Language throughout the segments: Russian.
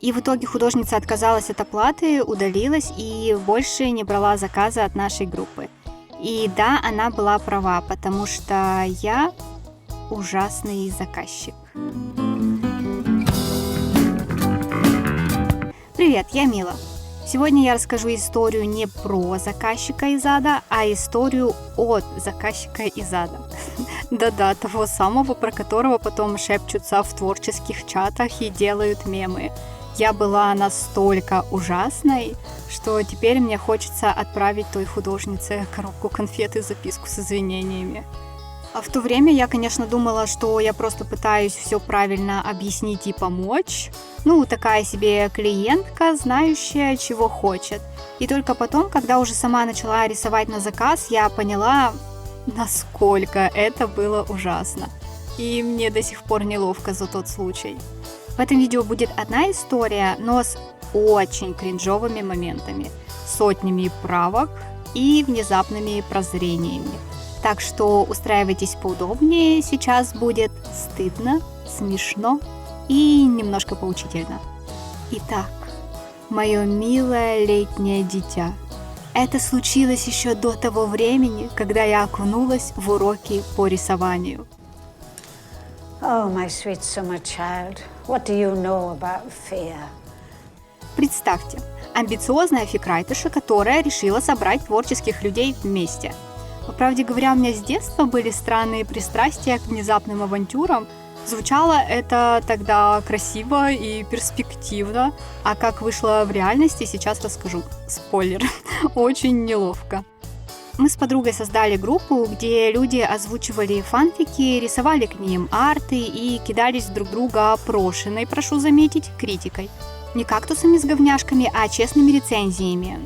И в итоге художница отказалась от оплаты, удалилась и больше не брала заказы от нашей группы. И да, она была права, потому что я ужасный заказчик. Привет, я Мила. Сегодня я расскажу историю не про заказчика из ада, а историю от заказчика из ада. Да-да, того самого, про которого потом шепчутся в творческих чатах и делают мемы. Я была настолько ужасной, что теперь мне хочется отправить той художнице коробку конфет и записку с извинениями. А в то время я, конечно, думала, что я просто пытаюсь все правильно объяснить и помочь. Такая себе клиентка, знающая, чего хочет. И только потом, когда уже сама начала рисовать на заказ, я поняла, насколько это было ужасно. И мне до сих пор неловко за тот случай. В этом видео будет одна история, но с очень кринжовыми моментами, сотнями правок и внезапными прозрениями. Так что устраивайтесь поудобнее, сейчас будет стыдно, смешно и немножко поучительно. Итак, мое милое летнее дитя. Это случилось еще до того времени, когда я окунулась в уроки по рисованию. Oh, my sweet summer child, what do you know about fear? Представьте, амбициозная фикрайтерша, которая решила собрать творческих людей вместе. По правде говоря, у меня с детства были странные пристрастия к внезапным авантюрам. Звучало это тогда красиво и перспективно, а как вышло в реальности, сейчас расскажу. Спойлер, очень неловко. Мы с подругой создали группу, где люди озвучивали фанфики, рисовали к ним арты и кидались друг друга опрошенной, прошу заметить, критикой. Не кактусами с говняшками, а честными рецензиями.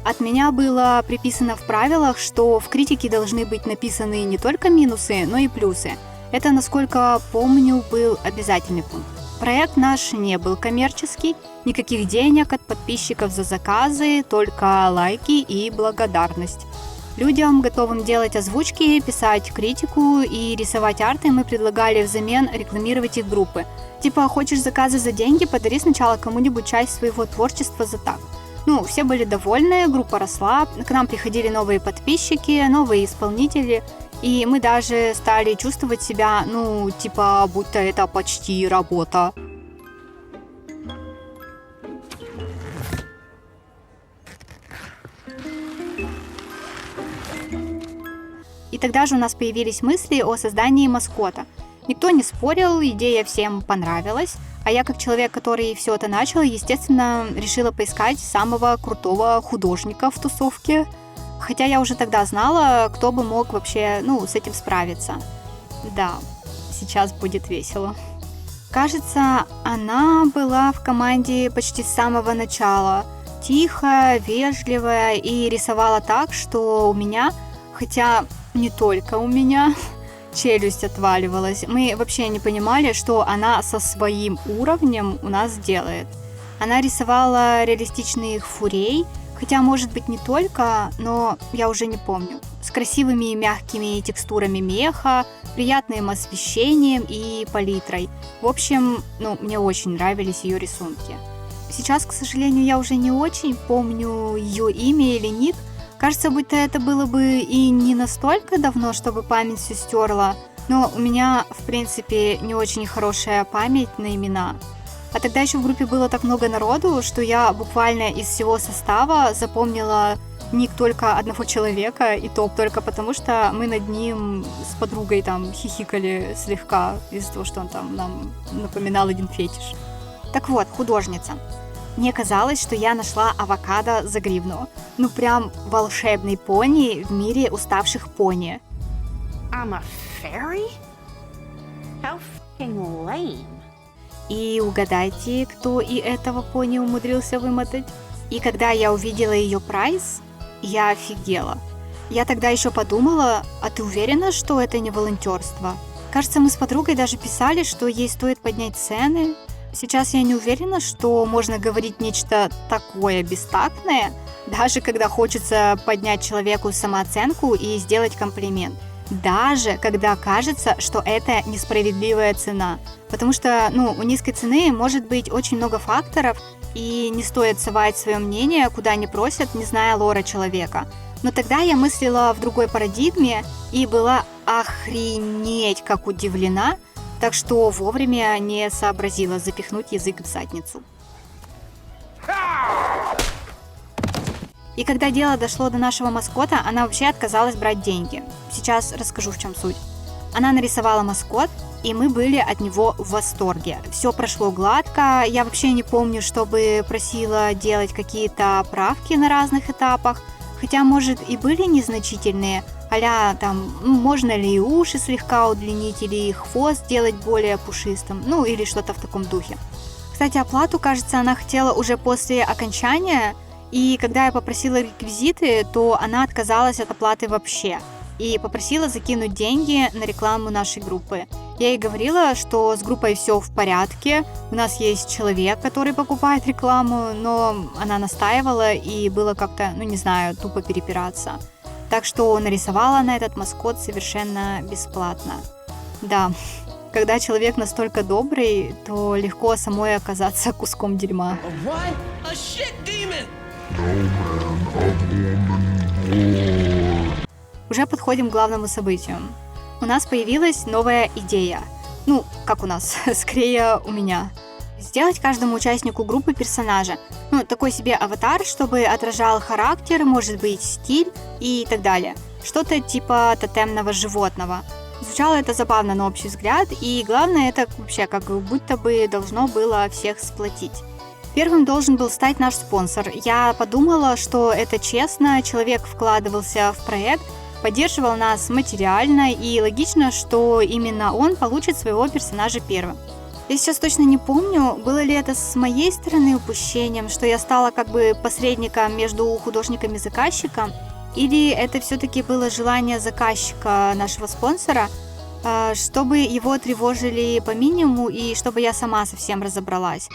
От меня было приписано в правилах, что в критике должны быть написаны не только минусы, но и плюсы. Это, насколько помню, был обязательный пункт. Проект наш не был коммерческий, никаких денег от подписчиков за заказы, только лайки и благодарность. Людям, готовым делать озвучки, писать критику и рисовать арты, мы предлагали взамен рекламировать их группы. Хочешь заказы за деньги, подари сначала кому-нибудь часть своего творчества за так. Все были довольны, группа росла, к нам приходили новые подписчики, новые исполнители, и мы даже стали чувствовать себя, будто это почти работа. И тогда же у нас появились мысли о создании маскота. Никто не спорил, идея всем понравилась, а я, как человек, который все это начал, естественно, решила поискать самого крутого художника в тусовке. Хотя я уже тогда знала, кто бы мог вообще, с этим справиться. Да, сейчас будет весело. Кажется, она была в команде почти с самого начала. Тихая, вежливая и рисовала так, что у меня, хотя не только у меня, челюсть отваливалась. Мы вообще не понимали, что она со своим уровнем у нас делает. Она рисовала реалистичных фурей, хотя, может быть, не только, но я уже не помню. С красивыми и мягкими текстурами меха, приятным освещением и палитрой. В общем, мне очень нравились ее рисунки. Сейчас, к сожалению, я уже не очень помню ее имя или ник. Кажется, будто это было бы и не настолько давно, чтобы память все стерла, но у меня, в принципе, не очень хорошая память на имена. А тогда еще в группе было так много народу, что я буквально из всего состава запомнила ник только одного человека, и то только потому, что мы над ним с подругой хихикали слегка из-за того, что он нам напоминал один фетиш. Так вот, художница. Мне казалось, что я нашла авокадо за гривну. Прям волшебный пони в мире уставших пони. I'm a fairy? How fucking lame. И угадайте, кто и этого пони умудрился вымотать. И когда я увидела ее прайс, я офигела. Я тогда еще подумала, а ты уверена, что это не волонтерство? Кажется, мы с подругой даже писали, что ей стоит поднять цены. Сейчас я не уверена, что можно говорить нечто такое бестактное, даже когда хочется поднять человеку самооценку и сделать комплимент. даже когда кажется, что это несправедливая цена. Потому что, у низкой цены может быть очень много факторов, и не стоит совать свое мнение, куда не просят, не зная лора человека. Но тогда я мыслила в другой парадигме и была охренеть как удивлена, так что вовремя не сообразила запихнуть язык в задницу. И когда дело дошло до нашего маскота, она вообще отказалась брать деньги. Сейчас расскажу, в чем суть. Она нарисовала маскот, и мы были от него в восторге. Все прошло гладко, я вообще не помню, чтобы просила делать какие-то правки на разных этапах, хотя, может, и были незначительные, а-ля там, можно ли и уши слегка удлинить, или хвост сделать более пушистым, или что-то в таком духе. Кстати, оплату, кажется, она хотела уже после окончания, и когда я попросила реквизиты, то она отказалась от оплаты вообще и попросила закинуть деньги на рекламу нашей группы. Я ей говорила, что с группой все в порядке, у нас есть человек, который покупает рекламу, но она настаивала, и было как-то, тупо перепираться. Так что нарисовала она этот маскот совершенно бесплатно. Да, когда человек настолько добрый, то легко самой оказаться куском дерьма. Уже подходим к главному событию. У нас появилась новая идея. Как у нас, скорее у меня. Сделать каждому участнику группы персонажа. Такой себе аватар, чтобы отражал характер, может быть, стиль и так далее. Что-то типа тотемного животного. Звучало это забавно на общий взгляд, и главное, это вообще как будто бы должно было всех сплотить. Первым должен был стать наш спонсор. Я подумала, что это честно, человек вкладывался в проект, поддерживал нас материально, и логично, что именно он получит своего персонажа первым. Я сейчас точно не помню, было ли это с моей стороны упущением, что я стала как бы посредником между художником и заказчиком, или это все-таки было желание заказчика, нашего спонсора, чтобы его тревожили по минимуму и чтобы я сама совсем разобралась.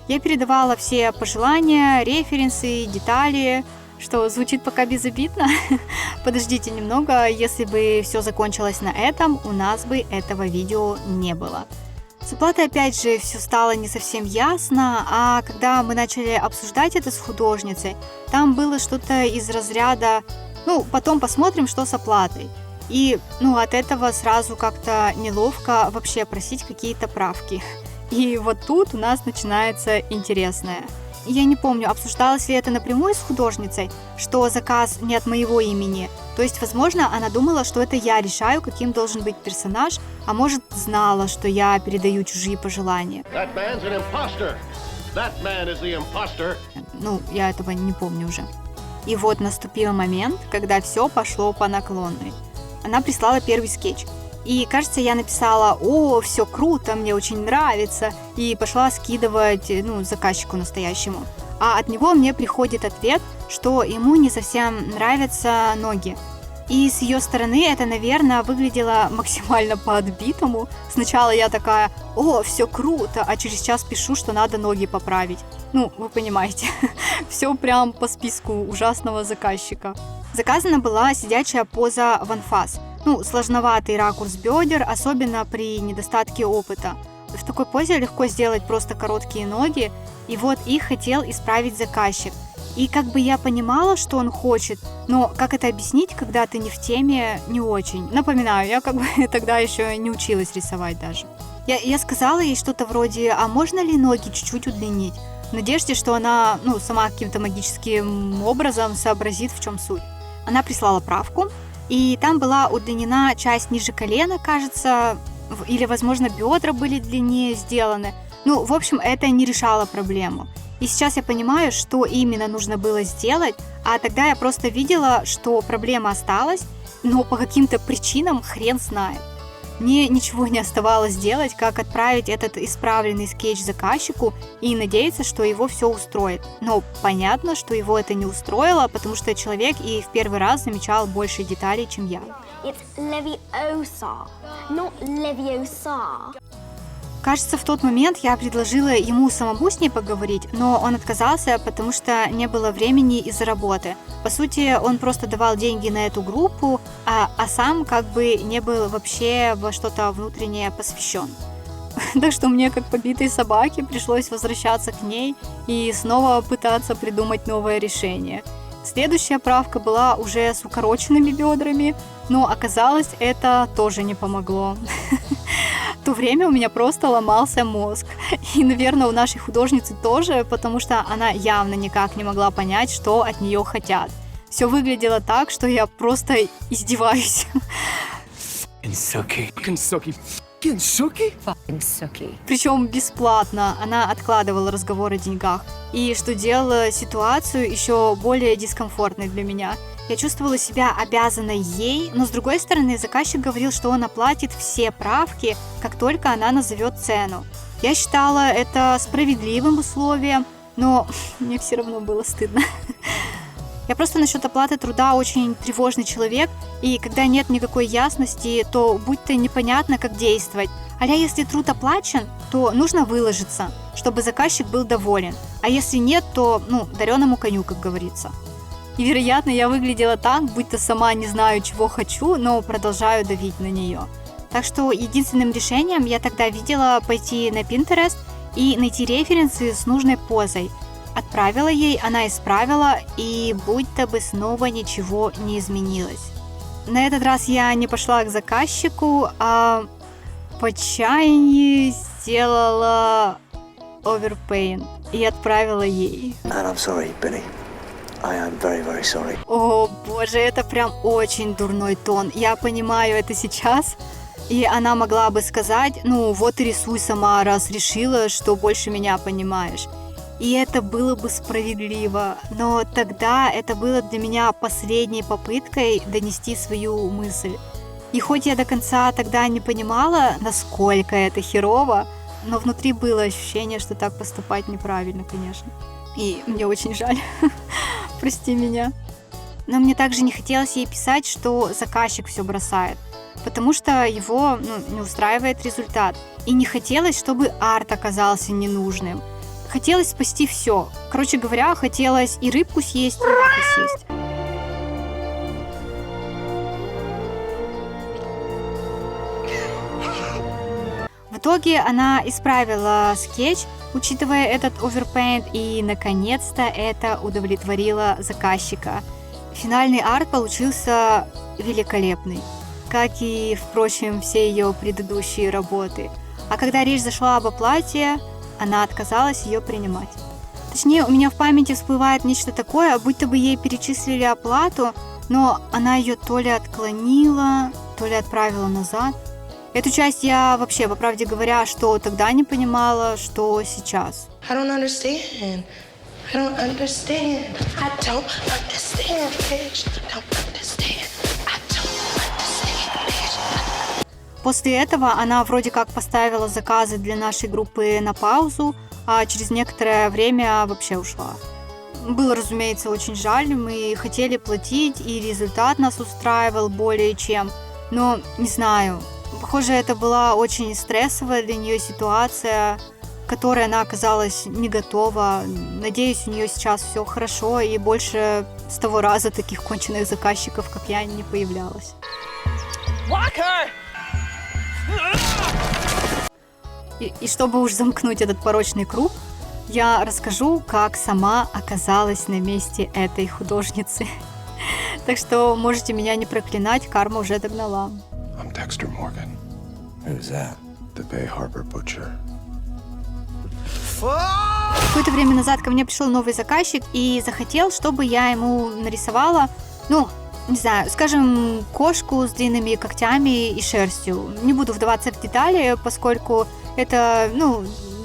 Я передавала все пожелания, референсы, детали, что звучит пока безобидно. Подождите немного, если бы все закончилось на этом, у нас бы этого видео не было. С оплатой опять же все стало не совсем ясно, а когда мы начали обсуждать это с художницей, там было что-то из разряда потом посмотрим, что с оплатой. И от этого сразу как-то неловко вообще просить какие-то правки. И вот тут у нас начинается интересное. Я не помню, обсуждалось ли это напрямую с художницей, что заказ не от моего имени. То есть, возможно, она думала, что это я решаю, каким должен быть персонаж, а может, знала, что я передаю чужие пожелания. Я этого не помню уже. И вот наступил момент, когда все пошло по наклонной. Она прислала первый скетч. И, кажется, я написала: «О, все круто, мне очень нравится», и пошла скидывать, заказчику настоящему. А от него мне приходит ответ, что ему не совсем нравятся ноги. И с ее стороны это, наверное, выглядело максимально по-отбитому. Сначала я такая: «О, все круто», а через час пишу, что надо ноги поправить. Вы понимаете, все прям по списку ужасного заказчика. Заказана была сидячая поза в анфас. Сложноватый ракурс бедер, особенно при недостатке опыта. В такой позе легко сделать просто короткие ноги, и вот их хотел исправить заказчик. И как бы я понимала, что он хочет, но как это объяснить, когда ты не в теме, не очень. Напоминаю, я как бы тогда еще не училась рисовать даже. Я сказала ей что-то вроде: «А можно ли ноги чуть-чуть удлинить?» В надежде, что она, сама каким-то магическим образом сообразит, в чем суть. Она прислала правку, и там была удлинена часть ниже колена, кажется, или, возможно, бедра были длиннее сделаны. В общем, это не решало проблему. И сейчас я понимаю, что именно нужно было сделать, а тогда я просто видела, что проблема осталась, но по каким-то причинам хрен знает. Мне ничего не оставалось делать, как отправить этот исправленный скетч заказчику и надеяться, что его все устроит. Но понятно, что его это не устроило, потому что человек и в первый раз замечал больше деталей, чем я. It's Leviosa, not Leviosa. Кажется, в тот момент я предложила ему самому с ней поговорить, но он отказался, потому что не было времени из-за работы. По сути, он просто давал деньги на эту группу, а сам как бы не был вообще во что-то внутреннее посвящен. Так что мне, как побитой собаке, пришлось возвращаться к ней и снова пытаться придумать новое решение. Следующая правка была уже с укороченными бедрами, но оказалось, это тоже не помогло. В то время у меня просто ломался мозг. И, наверное, у нашей художницы тоже, потому что она явно никак не могла понять, что от нее хотят. Все выглядело так, что я просто издеваюсь. Причем бесплатно. Она откладывала разговор о деньгах. И что делало ситуацию еще более дискомфортной для меня. Я чувствовала себя обязанной ей, но с другой стороны заказчик говорил, что он оплатит все правки, как только она назовет цену. Я считала это справедливым условием, но мне все равно было стыдно. Я просто насчет оплаты труда очень тревожный человек, и когда нет никакой ясности, то будь-то непонятно, как действовать. А если труд оплачен, то нужно выложиться, чтобы заказчик был доволен. А если нет, то, дареному коню, как говорится. И, вероятно, я выглядела так, будто сама не знаю, чего хочу, но продолжаю давить на нее. Так что единственным решением я тогда видела пойти на Pinterest и найти референсы с нужной позой. Отправила ей, она исправила, и будто бы снова ничего не изменилось. На этот раз я не пошла к заказчику, а в отчаянии сделала overpaint и отправила ей. And I'm sorry, Billy. I am very, very sorry. О боже, это прям очень дурной тон. Я понимаю это сейчас. И она могла бы сказать, вот и рисуй сама, раз решила, что больше меня понимаешь. И это было бы справедливо. Но тогда это было для меня последней попыткой донести свою мысль. И хоть я до конца тогда не понимала, насколько это херово, но внутри было ощущение, что так поступать неправильно, конечно. И мне очень жаль. Прости меня. Но мне также не хотелось ей писать, что заказчик все бросает, потому что его не устраивает результат. И не хотелось, чтобы арт оказался ненужным. Хотелось спасти все. Короче говоря, хотелось и рыбку съесть, и рыбку съесть. В итоге она исправила скетч, учитывая этот overpaint, и наконец-то это удовлетворило заказчика. Финальный арт получился великолепный, как и, впрочем, все ее предыдущие работы. А когда речь зашла об оплате, она отказалась ее принимать. Точнее, у меня в памяти всплывает нечто такое, будто бы ей перечислили оплату, но она ее то ли отклонила, то ли отправила назад. Эту часть я вообще, по правде говоря, что тогда не понимала, что сейчас. I don't understand. I don't understand. I don't understand, bitch. I don't understand. I don't understand, bitch. После этого она вроде как поставила заказы для нашей группы на паузу, а через некоторое время вообще ушла. Было, разумеется, очень жаль, мы хотели платить, и результат нас устраивал более чем, но не знаю. Похоже, это была очень стрессовая для нее ситуация, к которой она оказалась не готова. Надеюсь, у нее сейчас все хорошо, и больше с того раза таких конченых заказчиков, как я, не появлялось. И чтобы уж замкнуть этот порочный круг, я расскажу, как сама оказалась на месте этой художницы. Так что можете меня не проклинать, карма уже догнала. I'm Dexter Morgan. Who's that? The Bay Harbor Butcher. Какое-то время назад ко мне пришел новый заказчик и захотел, чтобы я ему нарисовала, не знаю, скажем, кошку с длинными когтями и шерстью. Не буду вдаваться в детали, поскольку это,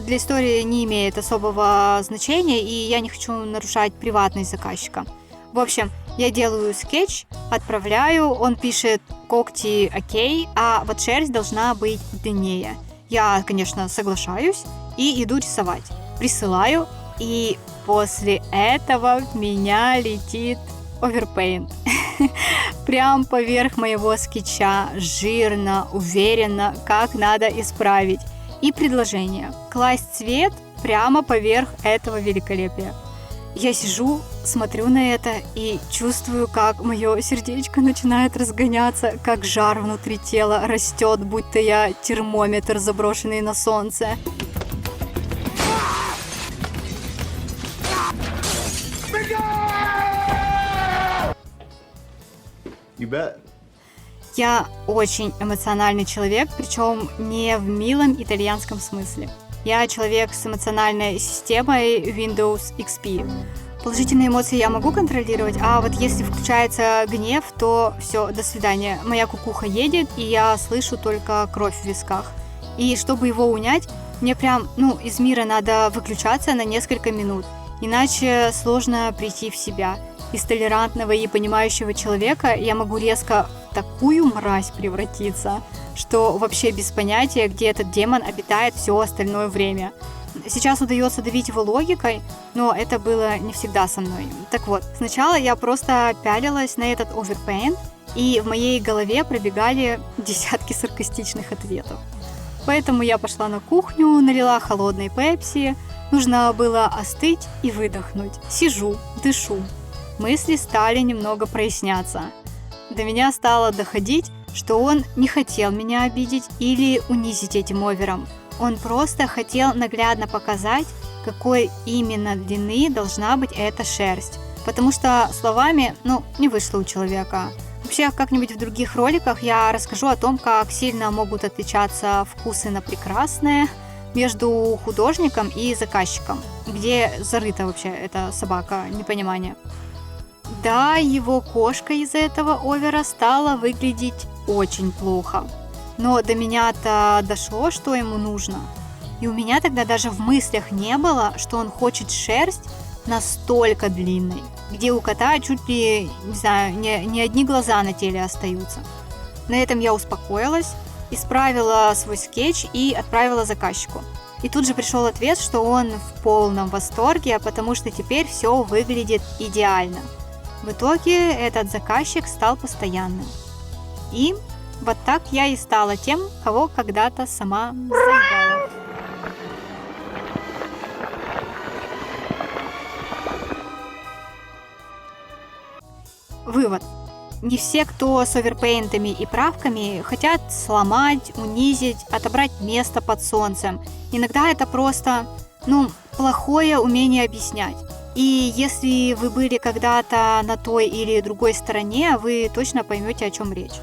для истории не имеет особого значения, и я не хочу нарушать приватность заказчика. В общем, я делаю скетч, отправляю, он пишет когти окей, а вот шерсть должна быть длиннее. Я, конечно, соглашаюсь и иду рисовать. Присылаю, и после этого в меня летит overpaint. Прям поверх моего скетча, жирно, уверенно, как надо исправить. и предложение класть цвет прямо поверх этого великолепия. Я сижу, смотрю на это и чувствую, как мое сердечко начинает разгоняться, как жар внутри тела растет, будто я термометр, заброшенный на солнце. You bet. Я очень эмоциональный человек, причем не в милом итальянском смысле. Я человек с эмоциональной системой Windows XP. Положительные эмоции я могу контролировать, а вот если включается гнев, то все, до свидания. Моя кукуха едет, и я слышу только кровь в висках. И чтобы его унять, мне прям, из мира надо выключаться на несколько минут, иначе сложно прийти в себя. Из толерантного и понимающего человека я могу резко в такую мразь превратиться, что вообще без понятия, где этот демон обитает все остальное время. Сейчас удается давить его логикой, но это было не всегда со мной. Так вот, сначала я просто пялилась на этот оверпейнт, и в моей голове пробегали десятки саркастичных ответов. Поэтому я пошла на кухню, налила холодной пепси, нужно было остыть и выдохнуть. Сижу, дышу. Мысли стали немного проясняться. До меня стало доходить, что он не хотел меня обидеть или унизить этим овером. Он просто хотел наглядно показать, какой именно длины должна быть эта шерсть. Потому что словами, не вышло у человека. Вообще, как-нибудь в других роликах я расскажу о том, как сильно могут отличаться вкусы на прекрасное между художником и заказчиком. Где зарыта вообще эта собака, непонимание. Да, его кошка из-за этого овера стала выглядеть очень плохо. Но до меня-то дошло, что ему нужно. И у меня тогда даже в мыслях не было, что он хочет шерсть настолько длинной, где у кота чуть ли, не знаю, не одни глаза на теле остаются. На этом я успокоилась, исправила свой скетч и отправила заказчику. И тут же пришел ответ, что он в полном восторге, потому что теперь все выглядит идеально. В итоге этот заказчик стал постоянным. И вот так я и стала тем, кого когда-то сама заебала. Вывод. Не все, кто с оверпейнтами и правками, хотят сломать, унизить, отобрать место под солнцем. Иногда это просто, плохое умение объяснять. И если вы были когда-то на той или другой стороне, вы точно поймете, о чем речь.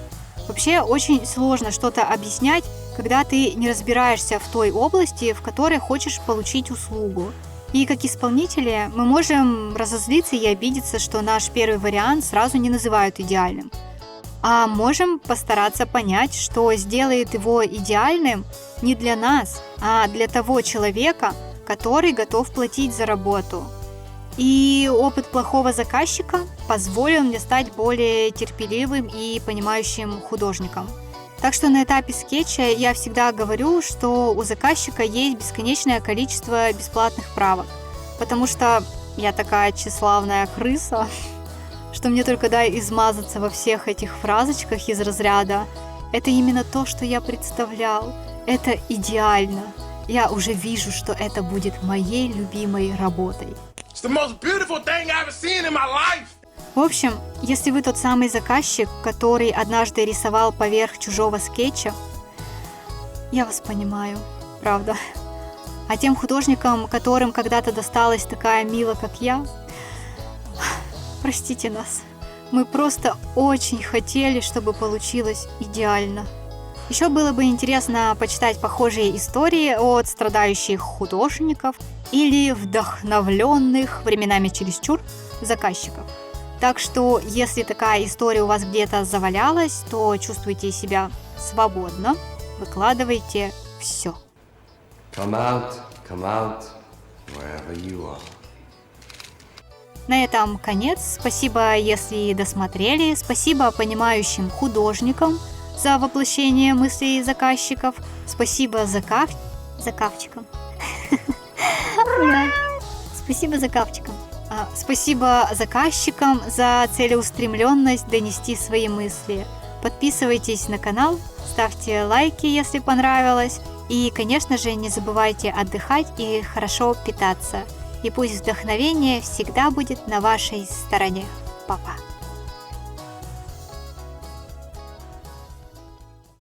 Вообще очень сложно что-то объяснять, когда ты не разбираешься в той области, в которой хочешь получить услугу. И как исполнители мы можем разозлиться и обидеться, что наш первый вариант сразу не называют идеальным. А можем постараться понять, что сделает его идеальным не для нас, а для того человека, который готов платить за работу. И опыт плохого заказчика позволил мне стать более терпеливым и понимающим художником. Так что на этапе скетча я всегда говорю, что у заказчика есть бесконечное количество бесплатных правок, потому что я такая тщеславная крыса, что мне только дай измазаться во всех этих фразочках из разряда «это именно то, что я представлял, это идеально, я уже вижу, что это будет моей любимой работой». В общем, если вы тот самый заказчик, который однажды рисовал поверх чужого скетча, я вас понимаю, правда. А тем художникам, которым когда-то досталась такая Мила, как я, простите нас. Мы просто очень хотели, чтобы получилось идеально. Еще было бы интересно почитать похожие истории от страдающих художников или вдохновленных, временами чересчур, заказчиков. Так что, если такая история у вас где-то завалялась, то чувствуйте себя свободно, выкладывайте все. Come out, wherever you are. На этом конец. Спасибо, если досмотрели. Спасибо понимающим художникам за воплощение мыслей заказчиков. Спасибо заказчикам. Спасибо заказчикам. Спасибо заказчикам за целеустремленность донести свои мысли. Подписывайтесь на канал, ставьте лайки, если понравилось. И, конечно же, не забывайте отдыхать и хорошо питаться. И пусть вдохновение всегда будет на вашей стороне. Пока.